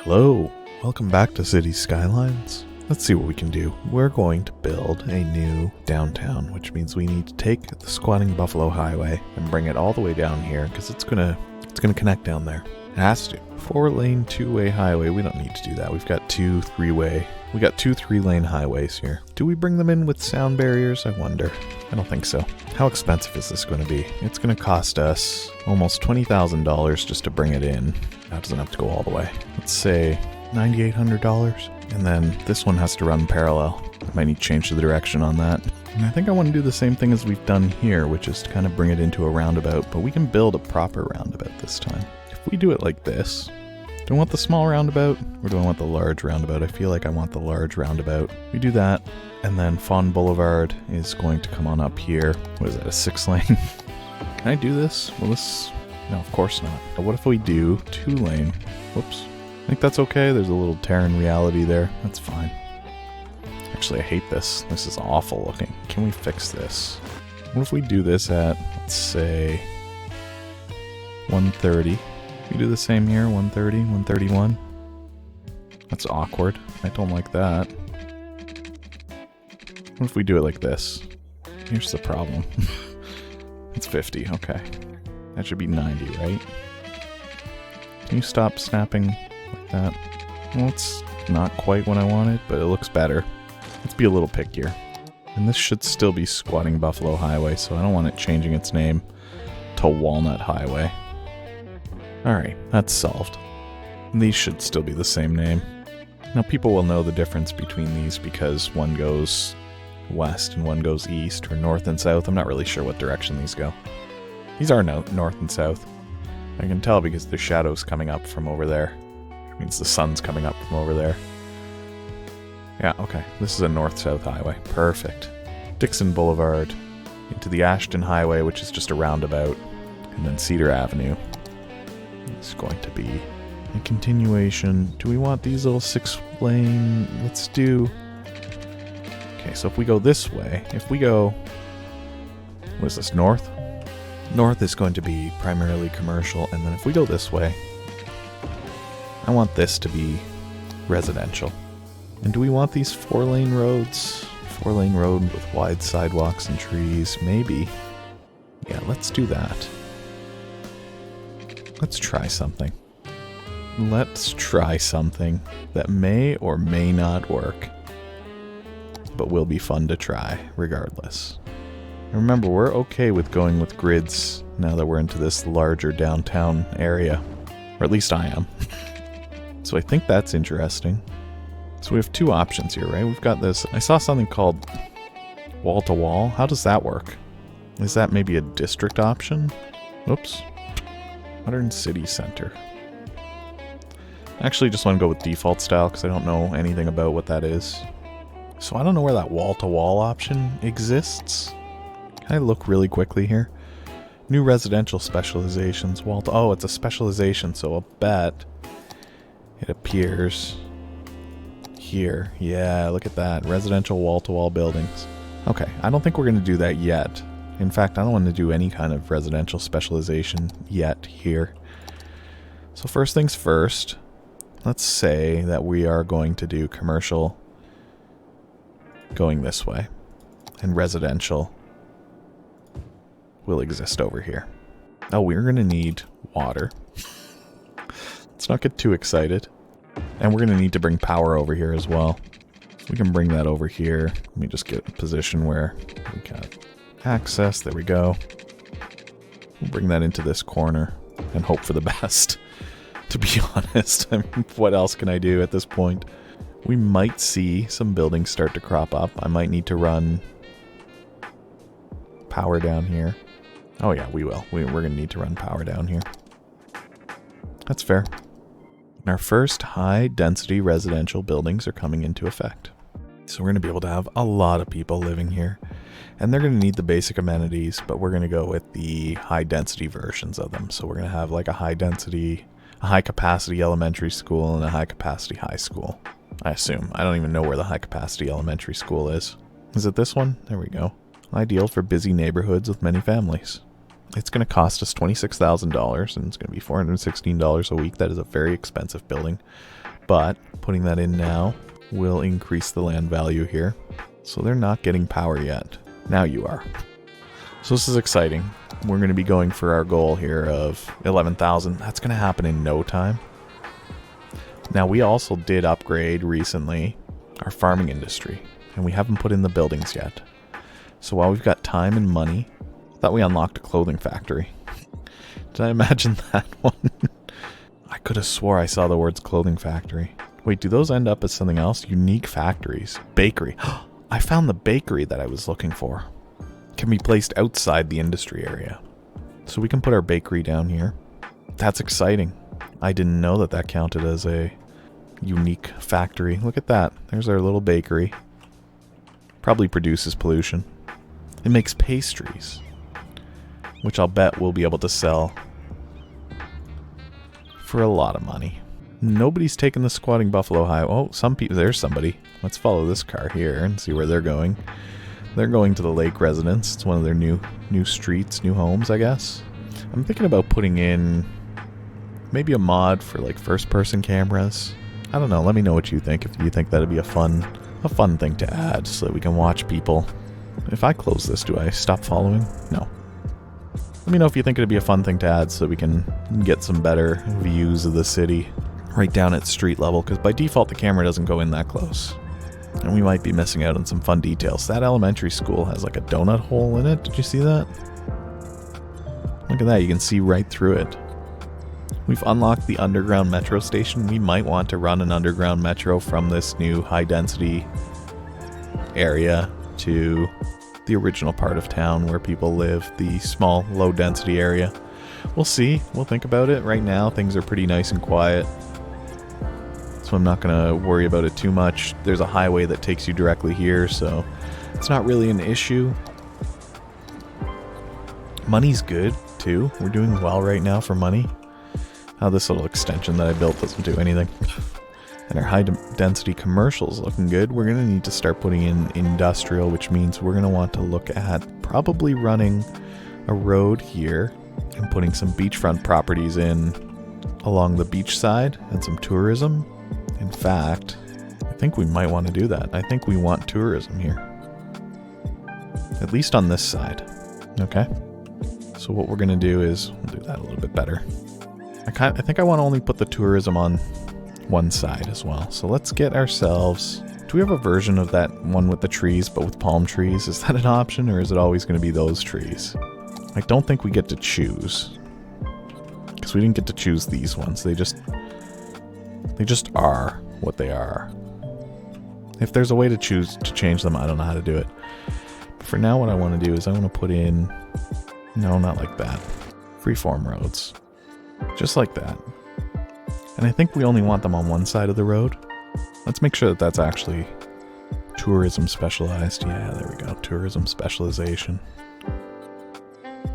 Hello, welcome back to Cities Skylines. Let's see what we can do. We're going to build a new downtown, which means we need to take the Squatting Buffalo Highway and bring it all the way down here because it's gonna connect down there. It has to. 4-lane, 2-way highway. We don't need to do that. We've got two 3-lane highways here. Do we bring them in with sound barriers? I wonder. I don't think so. How expensive is this going to be? It's going to cost us almost $20,000 just to bring it in. That doesn't have to go all the way. Let's say $9,800. And then this one has to run parallel. I might need to change the direction on that. And I think I want to do the same thing as we've done here, which is to kind of bring it into a roundabout, but we can build a proper roundabout this time. If we do it like this, do I want the small roundabout or do I want the large roundabout? I feel like I want the large roundabout. We do that, and then Fawn Boulevard is going to come on up here. What is that, a 6-lane? Can I do this? Will this? No, of course not. But what if we do 2-lane? Whoops. I think that's okay. There's a little tear in reality there. That's fine. Actually, I hate this. This is awful looking. Can we fix this? What if we do this at, let's say, 130? We do the same here, 130, 131. That's awkward. I don't like that. What if we do it like this? Here's the problem. It's 50, okay. That should be 90, right? Can you stop snapping like that? Well, it's not quite what I wanted, but it looks better. Let's be a little pickier. And this should still be Squatting Buffalo Highway, so I don't want it changing its name to Walnut Highway. Alright, that's solved. These should still be the same name. Now people will know the difference between these because one goes west and one goes east, or north and south. I'm not really sure what direction these go. These are north and south. I can tell because there's shadows coming up from over there. Which means the sun's coming up from over there. Yeah, okay. This is a north-south highway. Perfect. Dixon Boulevard into the Ashton Highway, which is just a roundabout, and then Cedar Avenue. It's going to be a continuation. Do we want these little 6-lane? Let's do... Okay, so if we go this way, if we go... What is this, north? North is going to be primarily commercial, and then if we go this way, I want this to be residential. And do we want these 4-lane roads? 4-lane road with wide sidewalks and trees? Maybe. Yeah, let's do that. Let's try something. Let's try something that may or may not work, but will be fun to try regardless. And remember, we're okay with going with grids now that we're into this larger downtown area, or at least I am. So I think that's interesting. So we have two options here, right? We've got this. I saw something called wall-to-wall. How does that work? Is that maybe a district option? Oops. Modern City Center. I actually just want to go with default style because I don't know anything about what that is. So I don't know where that wall-to-wall option exists. Can I look really quickly here? New residential specializations. Oh, it's a specialization, so I'll bet it appears here. Yeah, look at that. Residential wall-to-wall buildings. Okay, I don't think we're going to do that yet. In fact, I don't want to do any kind of residential specialization yet here. So first things first, let's say that we are going to do commercial going this way, and residential will exist over here. Oh, we're going to need water. Let's not get too excited. And we're going to need to bring power over here as well. We can bring that over here. Let me just get a position where we got access. There we go. We'll bring that into this corner and hope for the best. To be honest, I mean, what else can I do at this point? We might see some buildings start to crop up. I might need to run power down here. Oh yeah, we will. We're going to need to run power down here. That's fair. Our first high-density residential buildings are coming into effect. So we're going to be able to have a lot of people living here. And they're going to need the basic amenities, but we're going to go with the high-density versions of them. So we're going to have like a high-capacity elementary school and a high-capacity high school. I assume. I don't even know where the high-capacity elementary school is. Is it this one? There we go. Ideal for busy neighborhoods with many families. It's going to cost us $26,000, and it's going to be $416 a week. That is a very expensive building. but putting that in now will increase the land value here. So they're not getting power yet. Now you are. So this is exciting. We're going to be going for our goal here of 11,000. That's going to happen in no time. Now we also did upgrade recently our farming industry, and we haven't put in the buildings yet. So while we've got time and money, I thought we unlocked a clothing factory. Did I imagine that one? I could have swore I saw the words clothing factory. Wait, do those end up as something else? Unique factories. Bakery. I found the bakery that I was looking for. Can be placed outside the industry area. So we can put our bakery down here. That's exciting. I didn't know that that counted as a unique factory. Look at that. There's our little bakery. Probably produces pollution. It makes pastries, which I'll bet we'll be able to sell for a lot of money. Nobody's taking the squatting buffalo high. Oh, some people. There's somebody. Let's follow this car here and see where they're going. They're going to the lake residence. It's one of their new streets, new homes, I guess. I'm thinking about putting in maybe a mod for like first-person cameras. I don't know. Let me know what you think. If you think that'd be a fun thing to add so that we can watch people. If I close this, do I stop following? No. Let me know if you think it'd be a fun thing to add so that we can get some better views of the city right down at street level, because by default the camera doesn't go in that close. And we might be missing out on some fun details. That elementary school has like a donut hole in it. Did you see that? Look at that. You can see right through it. We've unlocked the underground metro station. We might want to run an underground metro from this new high density area to the original part of town where people live, the small low density area. We'll see. We'll think about it. Right now things are pretty nice and quiet, so I'm not going to worry about it too much. There's a highway that takes you directly here, so it's not really an issue. Money's good too. We're doing well right now for money. This little extension that I built doesn't do anything. And our high density commercial's looking good. We're going to need to start putting in industrial, which means we're going to want to look at probably running a road here and putting some beachfront properties in along the beach side and some tourism. In fact, I think we might want to do that. I think we want tourism here. At least on this side. Okay? So what we're going to do is, we'll do that a little bit better. I think I want to only put the tourism on one side as well. So let's get ourselves... Do we have a version of that one with the trees, but with palm trees? Is that an option, or is it always going to be those trees? I don't think we get to choose. Because we didn't get to choose these ones. They just are what they are. If there's a way to choose to change them, I don't know how to do it. But for now, what I want to do is I want to put in... No, not like that. Freeform roads. Just like that. And I think we only want them on one side of the road. Let's make sure that that's actually tourism specialized. Yeah, there we go. Tourism specialization.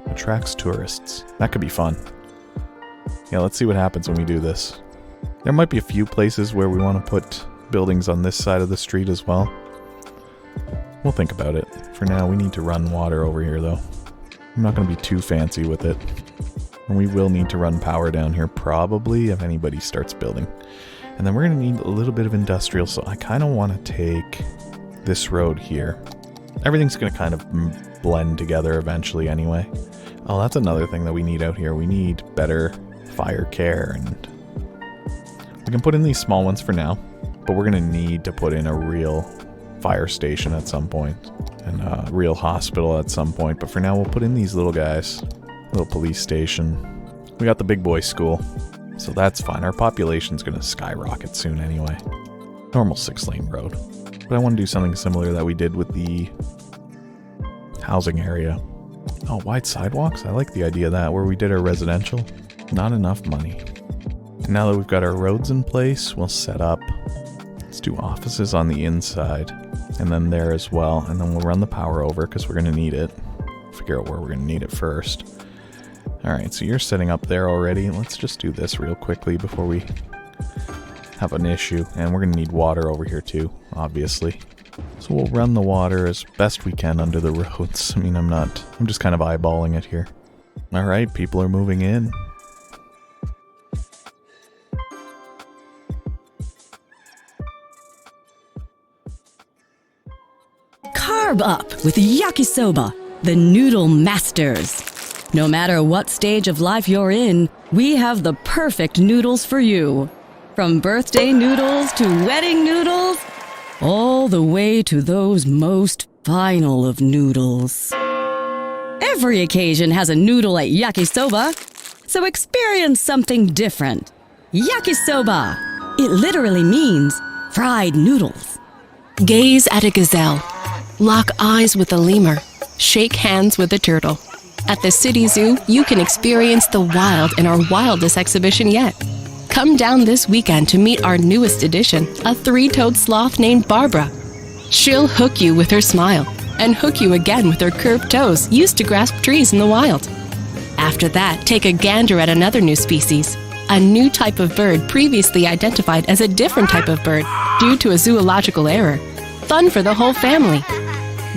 Attracts tourists. That could be fun. Yeah, let's see what happens when we do this. There might be a few places where we want to put buildings on this side of the street as well. We'll think about it. For now, we need to run water over here, though. I'm not going to be too fancy with it. And we will need to run power down here, probably, if anybody starts building. And then we're going to need a little bit of industrial, so I kind of want to take this road here. Everything's going to kind of blend together eventually anyway. Oh, that's another thing that we need out here. We need better fire care, and we can put in these small ones for now, but we're going to need to put in a real fire station at some point, and a real hospital at some point. But for now, we'll put in these little guys. Little police station. We got the big boy school, so that's fine. Our population's gonna skyrocket soon anyway. Normal 6-lane road. But I want to do something similar that we did with the housing area. Oh, wide sidewalks? I like the idea of that, where we did our residential. Not enough money. And now that we've got our roads in place, we'll set up... Let's do offices on the inside, and then there as well, and then we'll run the power over, because we're gonna need it. Figure out where we're gonna need it first. Alright, so you're setting up there already. Let's just do this real quickly before we have an issue. And we're going to need water over here too, obviously. So we'll run the water as best we can under the roads. I mean, I'm just kind of eyeballing it here. Alright, people are moving in. Carb up with yakisoba, the noodle masters. No matter what stage of life you're in, we have the perfect noodles for you. From birthday noodles to wedding noodles, all the way to those most final of noodles. Every occasion has a noodle at yakisoba, so experience something different. Yakisoba. It literally means fried noodles. Gaze at a gazelle. Lock eyes with a lemur. Shake hands with a turtle. At the City Zoo, you can experience the wild in our wildest exhibition yet. Come down this weekend to meet our newest addition, a three-toed sloth named Barbara. She'll hook you with her smile and hook you again with her curved toes used to grasp trees in the wild. After that, take a gander at another new species, a new type of bird previously identified as a different type of bird due to a zoological error. Fun for the whole family.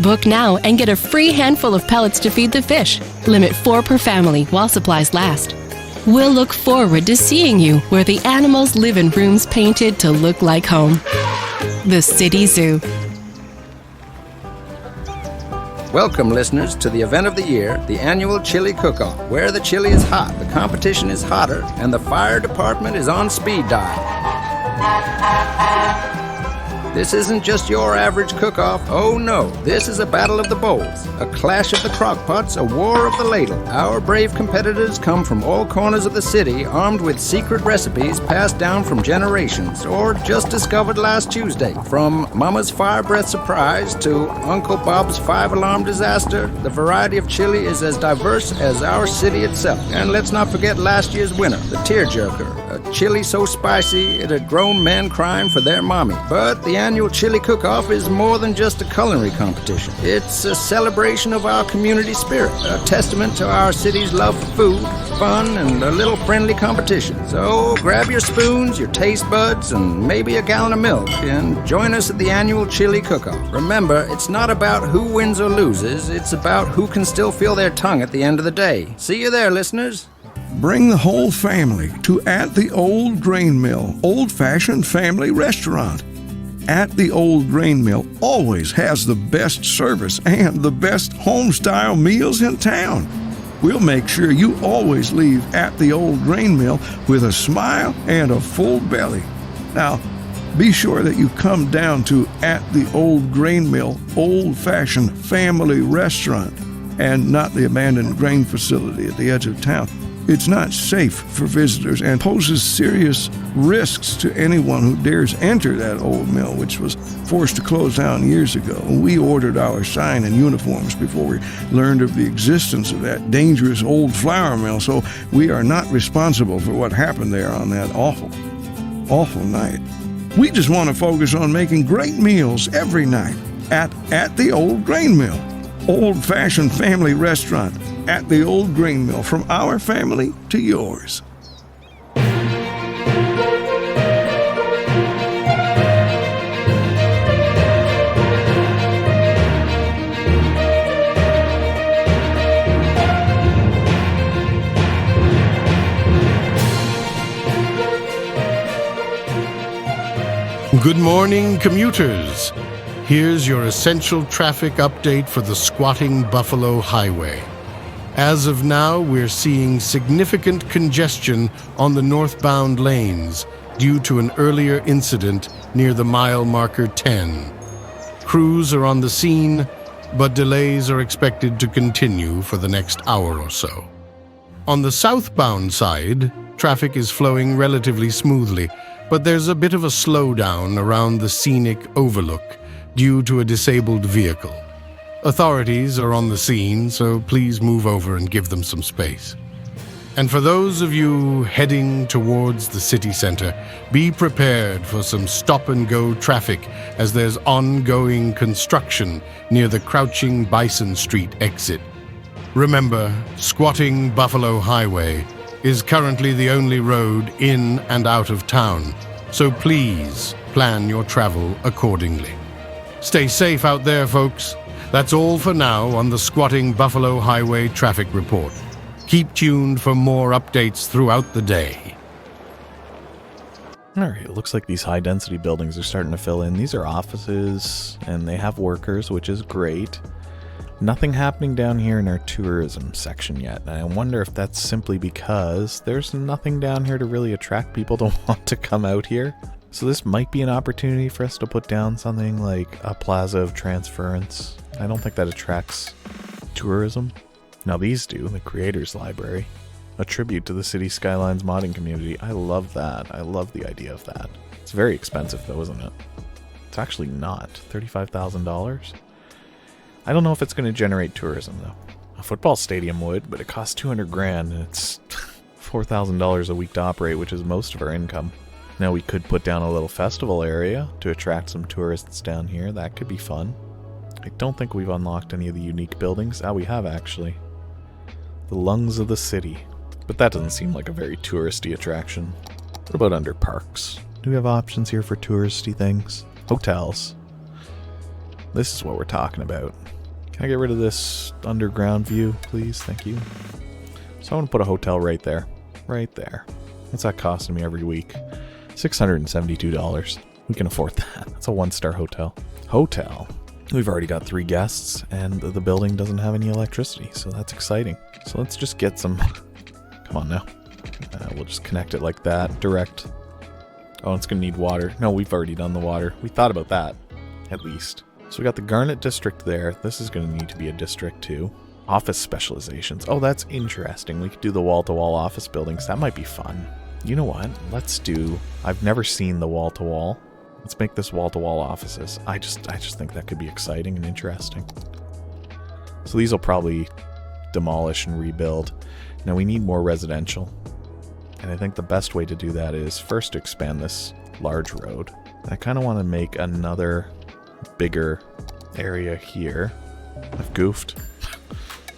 Book now and get a free handful of pellets to feed the fish. Limit 4 per family while supplies last. We'll look forward to seeing you where the animals live in rooms painted to look like home. The City Zoo. Welcome, listeners, to the event of the year, the annual Chili Cook-Off, where the chili is hot, the competition is hotter, and the fire department is on speed dial. This isn't just your average cook-off. Oh no, this is a battle of the bowls, a clash of the crock-pots, a war of the ladle. Our brave competitors come from all corners of the city, armed with secret recipes passed down from generations, or just discovered last Tuesday. From Mama's fire breath surprise to Uncle Bob's 5-alarm disaster, the variety of chili is as diverse as our city itself. And let's not forget last year's winner, the tearjerker, a chili so spicy it had grown men crying for their mommy. But the annual Chili Cook-Off is more than just a culinary competition. It's a celebration of our community spirit, a testament to our city's love for food, fun, and a little friendly competition. So grab your spoons, your taste buds, and maybe a gallon of milk, and join us at the annual Chili Cook-Off. Remember, it's not about who wins or loses, it's about who can still feel their tongue at the end of the day. See you there, listeners. Bring the whole family to At the Old Grain Mill, old-fashioned family restaurant. At the Old Grain Mill always has the best service and the best home-style meals in town. We'll make sure you always leave At the Old Grain Mill with a smile and a full belly. Now, be sure that you come down to At the Old Grain Mill, old-fashioned family restaurant, and not the abandoned grain facility at the edge of town. It's not safe for visitors and poses serious risks to anyone who dares enter that old mill, which was forced to close down years ago. We ordered our sign and uniforms before we learned of the existence of that dangerous old flour mill, so we are not responsible for what happened there on that awful night. We just want to focus on making great meals every night at the Old Grain Mill, old-fashioned family restaurant. At the Old Grain Mill, from our family to yours. Good morning, commuters. Here's your essential traffic update for the squatting Buffalo Highway. As of now, we're seeing significant congestion on the northbound lanes due to an earlier incident near the mile marker 10. Crews are on the scene, but delays are expected to continue for the next hour or so. On the southbound side, traffic is flowing relatively smoothly, but there's a bit of a slowdown around the scenic overlook due to a disabled vehicle. Authorities are on the scene, so please move over and give them some space. And for those of you heading towards the city center, be prepared for some stop-and-go traffic as there's ongoing construction near the Crouching Bison Street exit. Remember, squatting Buffalo Highway is currently the only road in and out of town, so please plan your travel accordingly. Stay safe out there, folks. That's all for now on the Squatting Buffalo Highway Traffic Report. Keep tuned for more updates throughout the day. Alright, it looks like these high density buildings are starting to fill in. These are offices, and they have workers, which is great. Nothing happening down here in our tourism section yet, and I wonder if that's simply because there's nothing down here to really attract people to want to come out here. So this might be an opportunity for us to put down something like a plaza of transference. I don't think that attracts tourism. Now these do, the Creators Library. A tribute to the Cities Skylines modding community. I love that. I love the idea of that. It's very expensive though, isn't it? It's actually not. $35,000? I don't know if it's going to generate tourism though. A football stadium would, but it costs 200 grand and it's $4,000 a week to operate, which is most of our income. Now we could put down a little festival area to attract some tourists down here. That could be fun. I don't think we've unlocked any of the unique buildings. Ah, we have actually. The lungs of the city. But that doesn't seem like a very touristy attraction. What about under parks? Do we have options here for touristy things? Hotels. This is what we're talking about. Can I get rid of this underground view, please? Thank you. So I want to put a hotel right there. Right there. What's that costing me every week? $672. We can afford that. That's a 1-star hotel. Hotel. We've already got 3 guests, and the building doesn't have any electricity, so that's exciting. So let's just get some... Come on now. We'll just connect it like that. Direct. Oh, it's going to need water. No, we've already done the water. We thought about that, at least. So we got the Garnet District there. This is going to need to be a district too. Office specializations. Oh, that's interesting. We could do the wall-to-wall office buildings. That might be fun. You know what? Let's do... I've never seen the wall-to-wall. Let's make this wall-to-wall offices. I just think that could be exciting and interesting. So these will probably demolish and rebuild. Now we need more residential. And I think the best way to do that is first to expand this large road. I kind of want to make another bigger area here. I've goofed.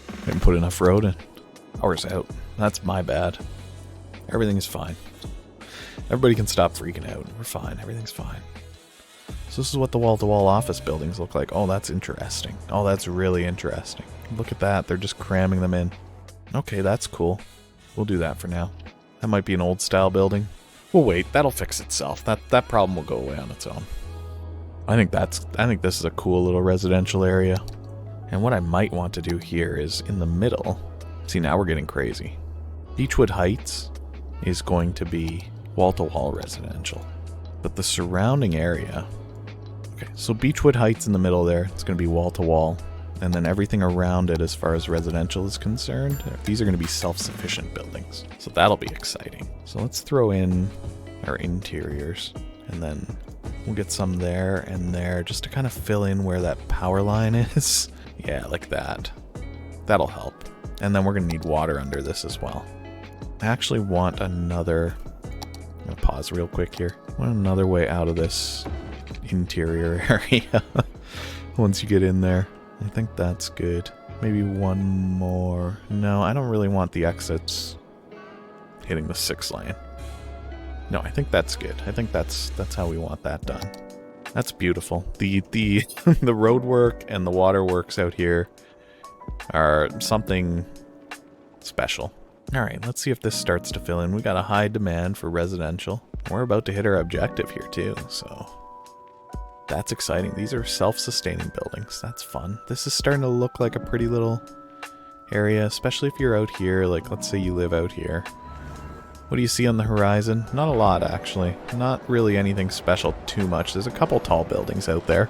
I didn't put enough road in. Power's out. That's my bad. Everything is fine. Everybody can stop freaking out. We're fine. Everything's fine. So this is what the wall-to-wall office buildings look like. Oh, that's interesting. Oh, that's really interesting. Look at that. They're just cramming them in. Okay, that's cool. We'll do that for now. That might be an old-style building. We'll wait. That'll fix itself. That problem will go away on its own. I think this is a cool little residential area. And what I might want to do here is in the middle. See, now we're getting crazy. Beechwood Heights is going to be wall-to-wall residential. But the surrounding area... Okay, so Beechwood Heights in the middle there, it's going to be wall-to-wall. And then everything around it as far as residential is concerned, these are going to be self-sufficient buildings. So that'll be exciting. So let's throw in our interiors. And then we'll get some there and there just to kind of fill in where that power line is. Yeah, like that. That'll help. And then we're going to need water under this as well. I actually want another... I'm going to pause real quick here. I want another way out of this interior area. Once you get in there. I think that's good. Maybe one more. No, I don't really want the exits hitting the 6 lane. No, I think that's good. I think that's how we want that done. That's beautiful. The the road work and the water works out here are something special. All right, let's see if this starts to fill in. We got a high demand for residential. We're about to hit our objective here too, so that's exciting. These are self-sustaining buildings. That's fun. This is starting to look like a pretty little area, especially if you're out here. Like, let's say you live out here. What do you see on the horizon? Not a lot, actually. Not really anything special too much. There's a couple tall buildings out there,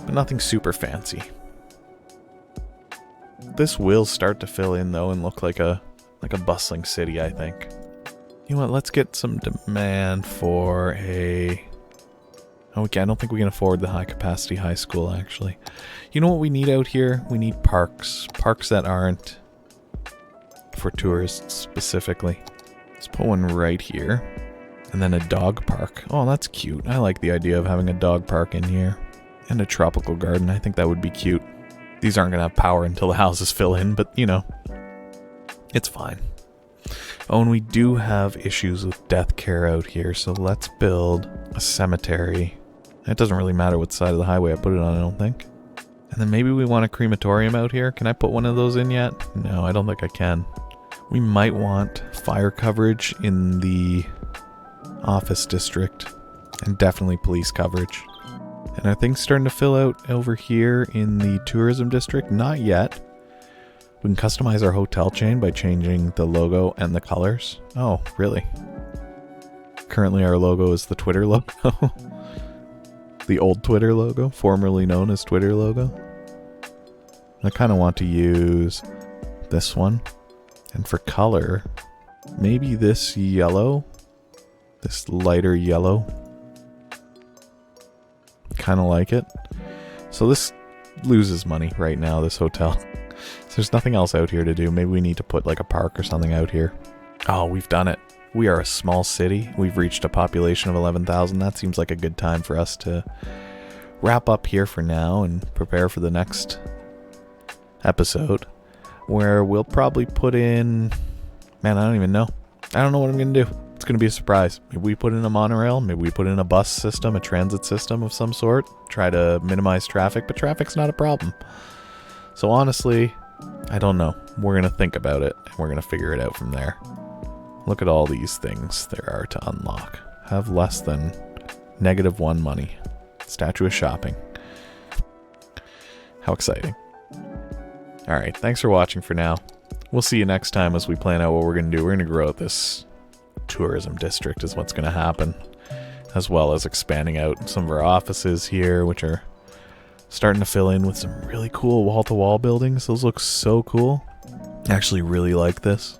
but nothing super fancy. This will start to fill in, though, and look like a bustling city, I think. You know what? Let's get some demand for a... Okay, I don't think we can afford the high-capacity high school, actually. You know what we need out here? We need parks. Parks that aren't for tourists, specifically. Let's put one right here. And then a dog park. Oh, that's cute. I like the idea of having a dog park in here. And a tropical garden. I think that would be cute. These aren't going to have power until the houses fill in, but, you know, it's fine. Oh, and we do have issues with death care out here, so let's build a cemetery. It doesn't really matter what side of the highway I put it on, I don't think. And then maybe we want a crematorium out here. Can I put one of those in yet? No, I don't think I can. We might want fire coverage in the office district, and definitely police coverage. And are things starting to fill out over here in the tourism district? Not yet. We can customize our hotel chain by changing the logo and the colors. Oh, really? Currently our logo is the Twitter logo. The old Twitter logo, formerly known as Twitter logo. I kind of want to use this one. And for color, maybe this yellow. This lighter yellow. Kind of like it. So this loses money right now, this hotel. So there's nothing else out here to do. Maybe we need to put like a park or something out here. Oh, we've done it. We are a small city. We've reached a population of 11,000. That seems like a good time for us to wrap up here for now and prepare for the next episode, where we'll probably put in... Man, I don't even know. I don't know what I'm going to do. It's going to be a surprise. Maybe we put in a monorail. Maybe we put in a bus system, a transit system of some sort. Try to minimize traffic, but traffic's not a problem. So honestly, I don't know. We're going to think about it, and we're going to figure it out from there. Look at all these things there are to unlock. Have less than -1 money. Statue of shopping. How exciting. Alright, thanks for watching for now. We'll see you next time as we plan out what we're going to do. We're going to grow out this tourism district is what's going to happen. As well as expanding out some of our offices here, which are starting to fill in with some really cool wall-to-wall buildings. Those look so cool. I actually really like this.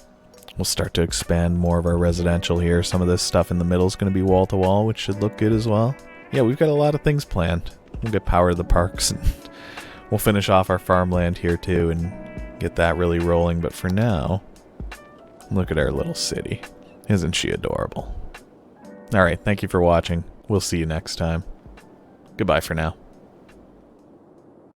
We'll start to expand more of our residential here. Some of this stuff in the middle is going to be wall-to-wall, which should look good as well. Yeah, we've got a lot of things planned. We'll get power to the parks, and we'll finish off our farmland here too and get that really rolling. But for now, look at our little city. Isn't she adorable? Alright, thank you for watching. We'll see you next time. Goodbye for now.